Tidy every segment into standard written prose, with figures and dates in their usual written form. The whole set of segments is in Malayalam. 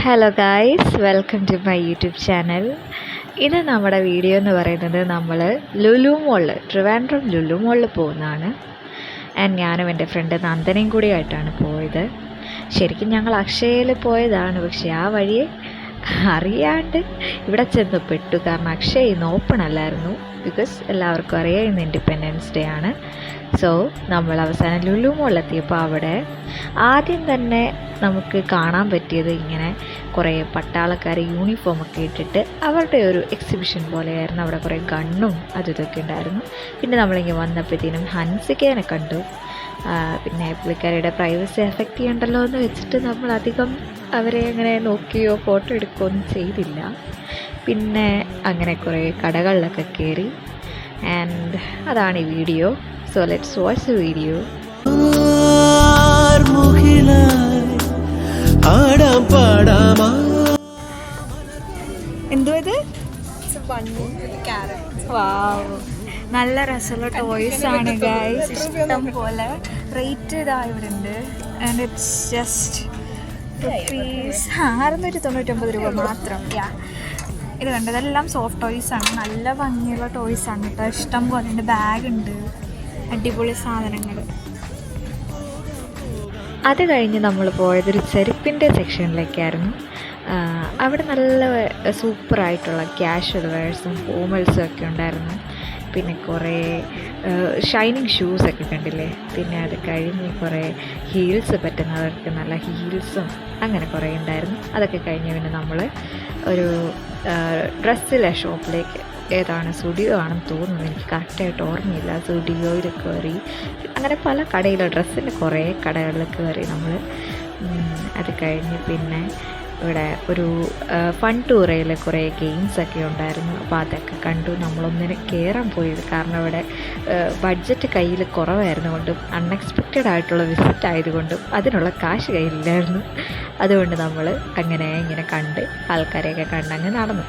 Hello guys, welcome to my YouTube channel. ഇത് നമ്മുടെ വീഡിയോ എന്ന് പറയുന്നത് നമ്മൾ ലുലു മോളിൽ, ട്രിവാൻഡ്രം ലുലു മോളിൽ പോകുന്നതാണ്. ആൻഡ് ഞാനും എൻ്റെ ഫ്രണ്ട് നന്ദനയും കൂടിയായിട്ടാണ് പോയത്. ശരിക്കും ഞങ്ങൾ അക്ഷയയിൽ പോയതാണ്, പക്ഷേ ആ വഴിയെ അറിയാണ്ട് ഇവിടെ ചെന്ന് പെട്ടു. കാരണം അക്ഷയ ഇന്ന് ഓപ്പൺ അല്ലായിരുന്നു. ബിക്കോസ് എല്ലാവർക്കും അറിയാം ഇന്ന് ഇൻഡിപെൻഡൻസ് ഡേ ആണ്. സോ നമ്മൾ അവസാനം ലുലു മോളിലെത്തിയപ്പോൾ അവിടെ ആദ്യം തന്നെ നമുക്ക് കാണാൻ പറ്റിയത് ഇങ്ങനെ കുറേ പട്ടാളക്കാർ യൂണിഫോമൊക്കെ ഇട്ടിട്ട് അവരുടെ ഒരു എക്സിബിഷൻ പോലെയായിരുന്നു. അവിടെ കുറേ ഗണ്ണും അതും ഇതൊക്കെ ഉണ്ടായിരുന്നു. പിന്നെ നമ്മളിങ്ങനെ വന്നപ്പോഴത്തേനും ഹൻസിക്കേനെ കണ്ടു. പിന്നെ പുള്ളിക്കാരിയുടെ പ്രൈവസി എഫക്റ്റ് ചെയ്യണ്ടല്ലോ എന്ന് വെച്ചിട്ട് നമ്മൾ അധികം അവരെ അങ്ങനെ നോക്കിയോ ഫോട്ടോ എടുക്കുകയോ ഒന്നും ചെയ്തില്ല. പിന്നെ അങ്ങനെ കുറേ കടകളിലൊക്കെ കയറി. ആൻഡ് അതാണ് ഈ video. So let's watch the video. എന്തോ ഇത്? നല്ല രസമുള്ള ടോയ്സ് ആണ് ഗൈസ്, ഇഷ്ടം പോലെ. റേറ്റ് ഇതാ ഇവിടെ ഉണ്ട്. ആൻഡ് ഇറ്റ്സ് ജസ്റ്റ് ₹699 മാത്രം. ഇത് കണ്ടത് ഇതെല്ലാം സോഫ്റ്റ് ടോയ്സ് ആണ്. നല്ല ഭംഗിയുള്ള ടോയ്സ് ആണ് കേട്ടോ. ഇഷ്ടം പോലെ ഉണ്ട്. ബാഗ് ഉണ്ട്, അടിപൊളി സാധനങ്ങൾ. അത് കഴിഞ്ഞ് നമ്മൾ പോയതൊരു ചെരുപ്പിൻ്റെ സെക്ഷനിലേക്കായിരുന്നു. അവിടെ നല്ല സൂപ്പറായിട്ടുള്ള ക്യാഷ്വൽ വെയർസും ഫോമൽസും ഒക്കെ ഉണ്ടായിരുന്നു. പിന്നെ കുറേ ഷൈനിങ് ഷൂസൊക്കെ കണ്ടില്ലേ. പിന്നെ അത് കഴിഞ്ഞ് കുറേ ഹീൽസ് പറ്റുന്നവർക്ക് നല്ല ഹീൽസും അങ്ങനെ കുറേ ഉണ്ടായിരുന്നു. അതൊക്കെ കഴിഞ്ഞ് പിന്നെ നമ്മൾ ഒരു ഡ്രസ്സിലെ ഷോപ്പിലേക്ക്, ഏതാണ് സ്റ്റുഡിയോ ആണെന്ന് തോന്നുന്നു, എനിക്ക് കറക്റ്റായിട്ട് ഓർമ്മയില്ല. സ്റ്റുഡിയോയിൽ കയറി. അങ്ങനെ പല കടയിൽ, ഡ്രസ്സിൻ്റെ കുറേ കടകളിൽ കയറി നമ്മൾ. അത് കഴിഞ്ഞ് പിന്നെ ഇവിടെ ഒരു ഫൺ ടൂറയിൽ കുറേ ഗെയിംസൊക്കെ ഉണ്ടായിരുന്നു. അപ്പോൾ അതൊക്കെ കണ്ടു. നമ്മളൊന്നിന് കയറാൻ പോയത് കാരണം ഇവിടെ ബഡ്ജറ്റ് കയ്യിൽ കുറവായിരുന്നു കൊണ്ടും അൺഎക്സ്പെക്റ്റഡ് ആയിട്ടുള്ള വിസിറ്റ് ആയതുകൊണ്ടും അതിനുള്ള കാശ് കയ്യിലില്ലായിരുന്നു. അതുകൊണ്ട് നമ്മൾ അങ്ങനെ ഇങ്ങനെ കണ്ട് ആൾക്കാരെയൊക്കെ കണ്ട് അങ്ങ് നടന്നു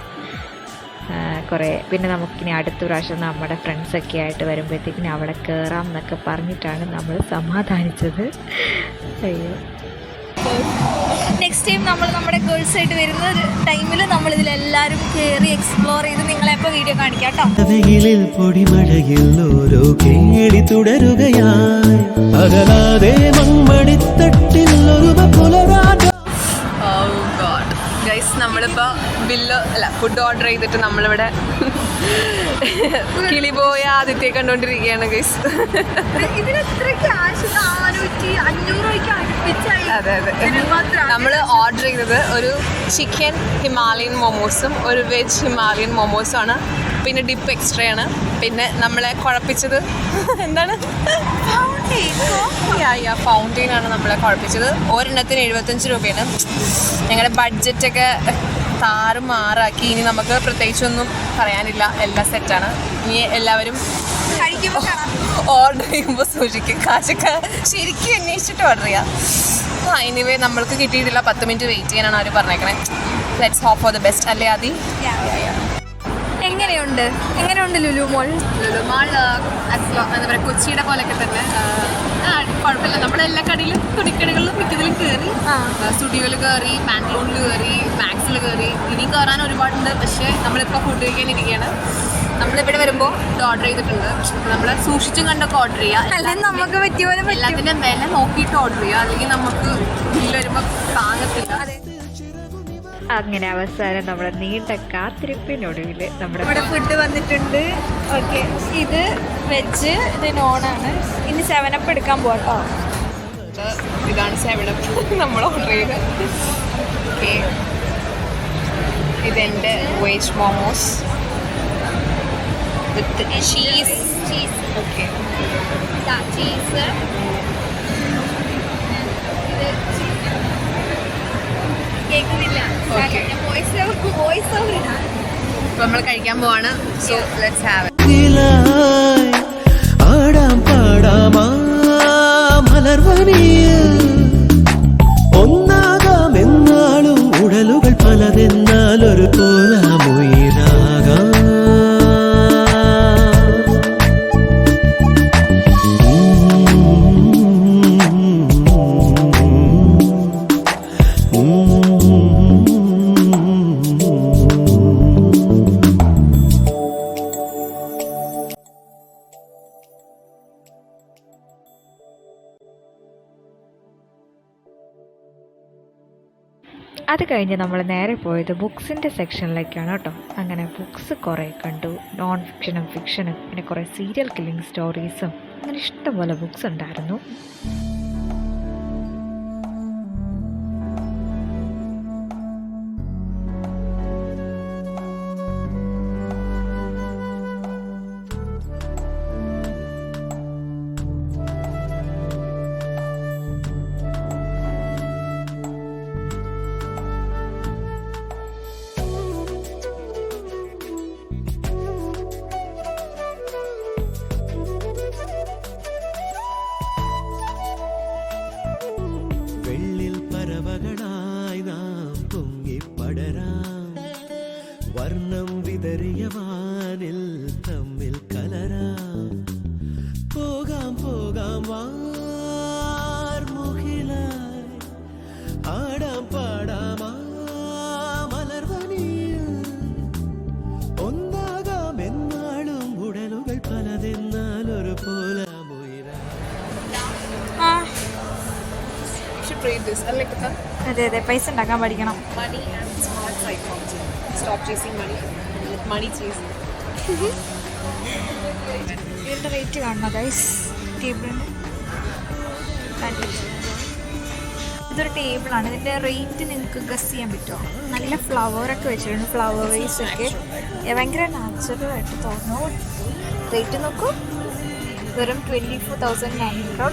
കുറേ. പിന്നെ നമുക്കിനി അടുത്ത പ്രാവശ്യം നമ്മുടെ ഫ്രണ്ട്സൊക്കെ ആയിട്ട് വരുമ്പോഴത്തേക്കിനി അവിടെ കയറാം എന്നൊക്കെ പറഞ്ഞിട്ടാണ് നമ്മൾ സമാധാനിച്ചത്. അയ്യോ, നെക്സ്റ്റ് ടൈം നമ്മൾ നമ്മുടെ ഗേൾസായിട്ട് വരുന്ന ടൈമിൽ നമ്മൾ ഇതിലെല്ലാവരും കയറി എക്സ്പ്ലോർ ചെയ്ത് നിങ്ങളെപ്പോൾ വീഡിയോ കാണിക്കാം കേട്ടോ. വെയിലിൽ പൊടിമഴയിൽ ഓരോ കേളി തുടരുകയായി അകലാതെ മൺമണിത്തട്ടിൽ ഒരു നമ്മളിപ്പോൾ ഫുഡ് ഓർഡർ ചെയ്തിട്ട് നമ്മളിവിടെ കിളിപോയ ആദിത്യെ കണ്ടുകൊണ്ടിരിക്കുകയാണ് ഗൈസ്. അതെ അതെ, നമ്മൾ ഓർഡർ ചെയ്തത് ഒരു ചിക്കൻ ഹിമാലയൻ മോമോസും ഒരു വെജ് ഹിമാലയൻ മോമോസും ആണ്. പിന്നെ ഡിപ്പ് എക്സ്ട്രാ ആണ്. പിന്നെ നമ്മളെ കുഴപ്പിച്ചത് എന്താണ്, ഫൗണ്ടെയിൻ ആണ് നമ്മളെ കുഴപ്പിച്ചത്. ഒരെണ്ണത്തിന് 75 രൂപയാണ്. ഞങ്ങളുടെ ബഡ്ജറ്റൊക്കെ താറുമാറാക്കി. ഇനി നമുക്ക് പ്രത്യേകിച്ചൊന്നും പറയാനില്ല, എല്ലാം സെറ്റാണ്. ഇനി എല്ലാവരും ഓർഡർ ചെയ്യുമ്പോൾ സൂക്ഷിക്കും, കാശൊക്കെ ശരിക്കും അന്വേഷിച്ചിട്ട് ഓർഡർ ചെയ്യാം. എനിവേ നമ്മൾക്ക് കിട്ടിയിട്ടില്ല, 10 മിനിറ്റ് വെയിറ്റ് ചെയ്യാനാണ് അവർ പറഞ്ഞേക്കണേ. Let's hope for the best അല്ലേ ആദി? എങ്ങനെയുണ്ട് ലുലു മോൾ? ലുലു മോൾ എന്താ പറയുക, കൊച്ചിയുടെ പോലെയൊക്കെ തന്നെ കുഴപ്പമില്ല. നമ്മുടെ എല്ലാ കടയിലും, തുണിക്കടകളിലും മിക്കതിലും കയറി. സ്റ്റുഡിയോയിൽ കയറി, മാൻഗ്ലൂണിൽ കയറി, മാക്സിൽ കയറി. ഇനി കയറാൻ ഒരുപാടുണ്ട്. പക്ഷേ നമ്മളിപ്പോൾ ഫുഡ് കഴിക്കാനിരിക്കുകയാണ്. നമ്മളിവിടെ വരുമ്പോൾ ഇത് ഓർഡർ ചെയ്തിട്ടുണ്ട്. നമ്മൾ സൂക്ഷിച്ചും കണ്ടൊക്കെ ഓർഡർ ചെയ്യുക. അല്ലെങ്കിൽ നമുക്ക് പറ്റിയ പോലെ എല്ലാത്തിൻ്റെ വില നോക്കിയിട്ട് ഓർഡർ ചെയ്യുക, അല്ലെങ്കിൽ നമുക്ക് ബില്ല് വരുമ്പോൾ താങ്ങത്തില്ല. അങ്ങനെ അവസാനം നമ്മുടെ നീണ്ട കാത്തിരിപ്പിനൊടുവിൽ നമ്മുടെ ഫുഡ് വന്നിട്ടുണ്ട്. ഓക്കെ, ഇത് വെജ്, ഇത് നോണാണ്. ഇനി 7up എടുക്കാൻ പോട്ടോ. ഇതാണ് 7up നമ്മൾ ഓർഡർ ചെയ്ത്. ഓക്കെ, ഇതെൻ്റെ veg momos with cheese. Okay, cheese. കേൾക്കുന്നില്ല, വോയിസ് ഓവർ ഇടാം. നമ്മൾ കഴിക്കാൻ പോവാണ്. So let's have it. ആടാം പാടാമാ മലർവനിയിൽ ഒന്നാകാം എന്നാളും ഉടലുകൾ പലതെന്നാൽ ഒരു പോലാമുയിരാകാം. അത് കഴിഞ്ഞ് നമ്മൾ നേരെ പോയത് ബുക്സിൻ്റെ സെക്ഷനിലേക്കാണ് കേട്ടോ. അങ്ങനെ ബുക്സ് കുറേ കണ്ടു, നോൺ ഫിക്ഷനും ഫിക്ഷനും, പിന്നെ കുറേ സീരിയൽ കില്ലിംഗ് സ്റ്റോറീസും, അങ്ങനെ ഇഷ്ടംപോലെ ബുക്സ് ഉണ്ടായിരുന്നു. വെള്ളിൽ പറവകളായി നാം പൊങ്ങിപ്പടരാം, വർണ്ണം വിതറിയ വാനിൽ തമ്മിൽ കലരാം. പോകാം പോകാം വാർമുകിലായി, ആടാം പാടാം ആ മലർവനിയിൽ. ഒന്നാകാം എന്നാളും ഉടലുകൾ പലതെന്നാൽ ഒരു പോലാമുയരാം. ആ അതെ അതെ പൈസ ഉണ്ടാക്കാൻ പഠിക്കണം. money and smart psychology. Stop chasing money, let money chase you. ഇതിൻ്റെ റേറ്റ് കാണണം ഗൈസ്. ടേബിളിന് ഇതൊരു ടേബിളാണ്. ഇതിൻ്റെ റേറ്റ് നിങ്ങൾക്ക് ഗസ് ചെയ്യാൻ പറ്റുമോ? നല്ല ഫ്ലവറൊക്കെ വെച്ചിട്ടുണ്ട്, ഫ്ലവർ വേസ് ഒക്കെ ഭയങ്കര നാച്ചുറൽ ആയിട്ട് തോന്നുന്നു. റേറ്റ് നോക്കൂ, വെറും 24,900.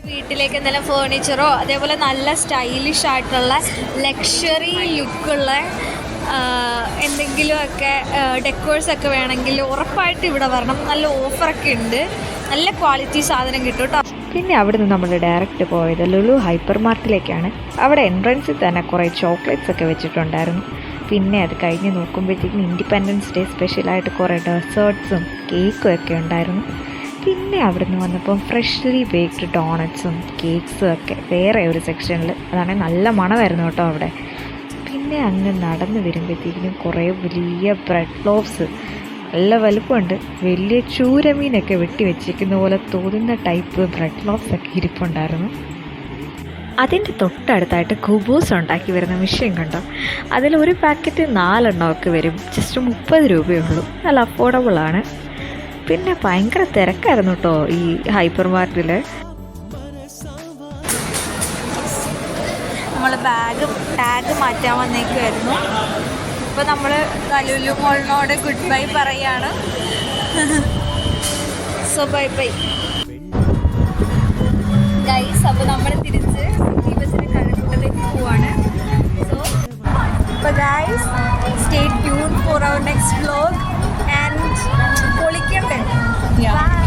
വീട്ടിലേക്ക് എന്തെങ്കിലും ഫേർണിച്ചറോ അതേപോലെ നല്ല സ്റ്റൈലിഷ് ആയിട്ടുള്ള ലക്ഷറി ലുക്കുള്ള എന്തെങ്കിലുമൊക്കെ ഡെക്കോഴ്സൊക്കെ വേണമെങ്കിൽ ഉറപ്പായിട്ട് ഇവിടെ വരണം. നല്ല ഓഫറൊക്കെ ഉണ്ട്, നല്ല ക്വാളിറ്റി സാധനം കിട്ടും കേട്ടോ. പിന്നെ അവിടെ നിന്ന് നമ്മൾ ഡയറക്റ്റ് പോയത് ലുലു ഹൈപ്പർ മാർട്ടിലേക്കാണ്. അവിടെ എൻട്രൻസിൽ തന്നെ കുറേ ചോക്ലേറ്റ്സ് ഒക്കെ വെച്ചിട്ടുണ്ടായിരുന്നു. പിന്നെ അത് കഴിഞ്ഞ് നോക്കുമ്പോഴത്തേക്കും ഇൻഡിപെൻഡൻസ് ഡേ സ്പെഷ്യലായിട്ട് കുറേ ഡെസേർട്ട്സും കേക്കും ഒക്കെ ഉണ്ടായിരുന്നു. പിന്നെ അവിടെ നിന്ന് വന്നപ്പം ഫ്രഷ്ലി ബേക്ക്ഡ് ഡോണറ്റ്സും കേക്ക്സും ഒക്കെ വേറെ ഒരു സെക്ഷനിൽ, അതാണെങ്കിൽ നല്ല മണമായിരുന്നു കേട്ടോ അവിടെ. പിന്നെ അങ്ങ് നടന്ന് വരുമ്പോഴത്തേക്കും കുറേ വലിയ ബ്രെഡ് ലോഫ്സ്, നല്ല വലുപ്പമുണ്ട്, വലിയ ചൂരമീനൊക്കെ വെട്ടി വെച്ചിരിക്കുന്ന പോലെ തോന്നുന്ന ടൈപ്പ് ബ്രെഡ് ലോഫ്സ് ഒക്കെ ഇരിപ്പുണ്ടായിരുന്നു. അതിൻ്റെ തൊട്ടടുത്തായിട്ട് കുബൂസ് ഉണ്ടാക്കി വരുന്ന മെഷീൻ കണ്ടോ, അതിലൊരു പാക്കറ്റ് 4 എണ്ണമൊക്കെ വരും. ജസ്റ്റ് 30 രൂപയേ ഉള്ളൂ, നല്ല അഫോർഡബിളാണ്. പിന്നെ ഭയങ്കര തിരക്കായിരുന്നു കേട്ടോ ഈ ഹൈപ്പർ മാർക്കറ്റിൽ. നമ്മൾ ടാഗ് മാറ്റാൻ വന്നേക്കുമായിരുന്നു. ഇപ്പോൾ നമ്മൾ ലുലു മോളിനോട് ഗുഡ് ബൈ പറയാണ്. So bye bye guys. അപ്പോൾ നമ്മൾ തിരിച്ച് സിറ്റി ബസ്സിന് കഴക്കൂട്ടത്തേക്ക് പോവാണ്. സോ അപ്പോൾ guys stay tune for our next vlog and പൊളിക്കണ്ടേ. Yeah. Bye.